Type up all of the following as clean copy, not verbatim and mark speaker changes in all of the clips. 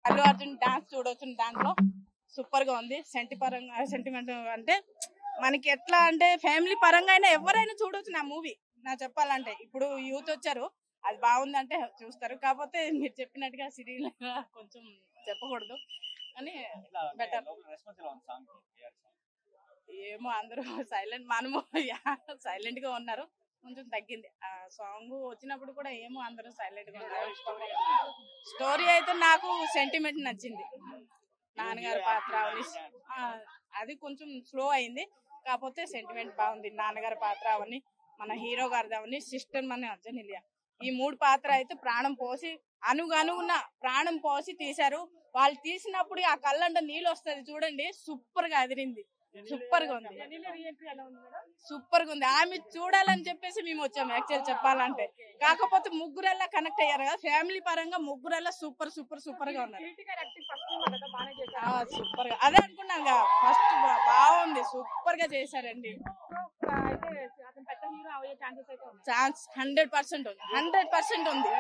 Speaker 1: Allu Arjun dance చూడొచ్చు దాంట్లో, super గా ఉంది. సెంటిమెంట్ అంటే మనకి ఎట్లా అంటే ఫ్యామిలీ పరంగా అయినా ఎవరైనా చూడొచ్చు నా మూవీ. నా చెప్పాలంటే ఇప్పుడు యూత్ వచ్చారు, అది బాగుందంటే చూస్తారు. కాకపోతే మీరు చెప్పినట్టుగా సిరీలో కొంచెం చెప్పకూడదు అని బెటర్. ఏమో అందరూ సైలెంట్, మనము సైలెంట్ గా ఉన్నారు, కొంచెం తగ్గింది. ఆ సాంగ్ వచ్చినప్పుడు కూడా ఏమో అందరూ సైలెంట్ గా ఉన్నారు. స్టోరీ అయితే నాకు సెంటిమెంట్ నచ్చింది. నాన్నగారి పాత్ర అది కొంచెం స్లో అయింది, కాకపోతే సెంటిమెంట్ బాగుంది. నాన్నగారి పాత్ర అవన్నీ, మన హీరో గారిది అవన్నీ, సిస్టర్ మన అర్జునిలియా, ఈ 3 పాత్ర అయితే ప్రాణం పోసి అనుగుణ ప్రాణం పోసి తీశారు. వాళ్ళు తీసినప్పుడు ఆ కళ్ళంట నీళ్ళు వస్తుంది చూడండి, సూపర్ గా అదిరింది, సూపర్ గా ఉంది. సూపర్ గా ఉంది. ఆమె చూడాలని చెప్పేసి మేము వచ్చాము యాక్చువల్ చెప్పాలంటే. కాకపోతే ముగ్గురల్లా కనెక్ట్ అయ్యారు కదా, ఫ్యామిలీ పరంగా ముగ్గురల్లా సూపర్ సూపర్ సూపర్ గా ఉన్నారు. సూపర్ గా అదే అనుకున్నాం కదా, ఫస్ట్ బాగుంది, సూపర్ గా చేశారండి. ఛాన్స్ 100% ఉంది, 100% ఉంది.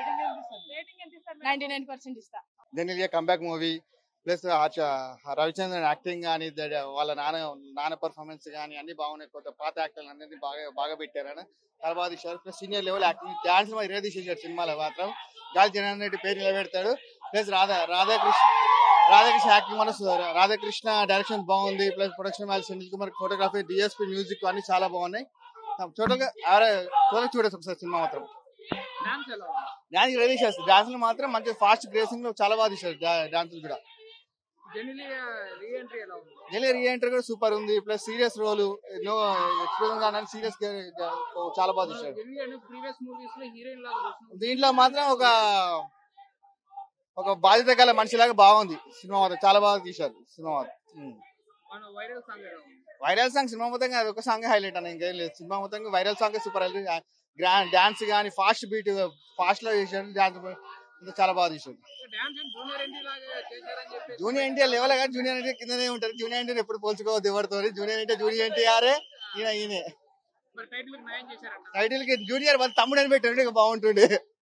Speaker 1: 99% ఇస్తా.
Speaker 2: Genelia comeback movie plus Ravichandran acting కానీ, వాళ్ళ నాన్న పర్ఫార్మెన్స్ కానీ అన్ని బాగున్నాయి. కొత్త పాత యాక్టర్లు అందరినీ బాగా పెట్టారని తర్వాత plus senior level acting dance తీసేసాడు సినిమాలో మాత్రం. గాలి జనార్దన్ రెడ్డి పేరు నిలబెడతాడు. Plus Radhakrishna acting Radhakrishna direction బాగుంది. Plus production value Sunil Kumar, photography, DSP, music అన్ని చాలా బాగున్నాయి. టోటల్గా చూడొచ్చు ఒకసారి సినిమా మాత్రం. డాన్స్ రెడీ చేస్తారు, డాన్స్ లో మాత్రం మంచి ఫాస్ట్ గ్రేసింగ్ లో చాలా బాగా తీశారు డాన్సులు కూడా. జెనిలియా రీ ఎంట్రీ కూడా సూపర్ ఉంది. Plus serious role, no expression serious చాలా బాగా తీశారు. దీంట్లో మాత్రం ఒక బాధ్యత గల మనిషిలాగా బాగుంది సినిమా మాత్రం, చాలా బాగా తీశారు సినిమా మాత్రం. వైరల్ సాంగ్ సినిమా మొత్తంగా అది ఒక సాంగ్ హైలైట్ అని ఇంకేం లేదు. సినిమా మొత్తంగా viral song super highlight. Dance కానీ ఫాస్ట్ బీట్ ఫాస్ట్ లో చేశారు, డాన్స్ చాలా బాగా తీశారు. జూనియర్ ఎన్టీఆర్ లెవెల్ కానీ జూనియర్ ఎన్టీఆర్ కిందనే ఉంటారు. జూనియర్ ఎన్టీఆర్ ఎప్పుడు పోల్చుకోవద్దు ఎవరితో. జూనియర్ ఎన్టీఆర్ ఈయనే టైటిల్ కి జూనియర్ తమ్ముడు అని పెట్టండి బాగుంటుండే.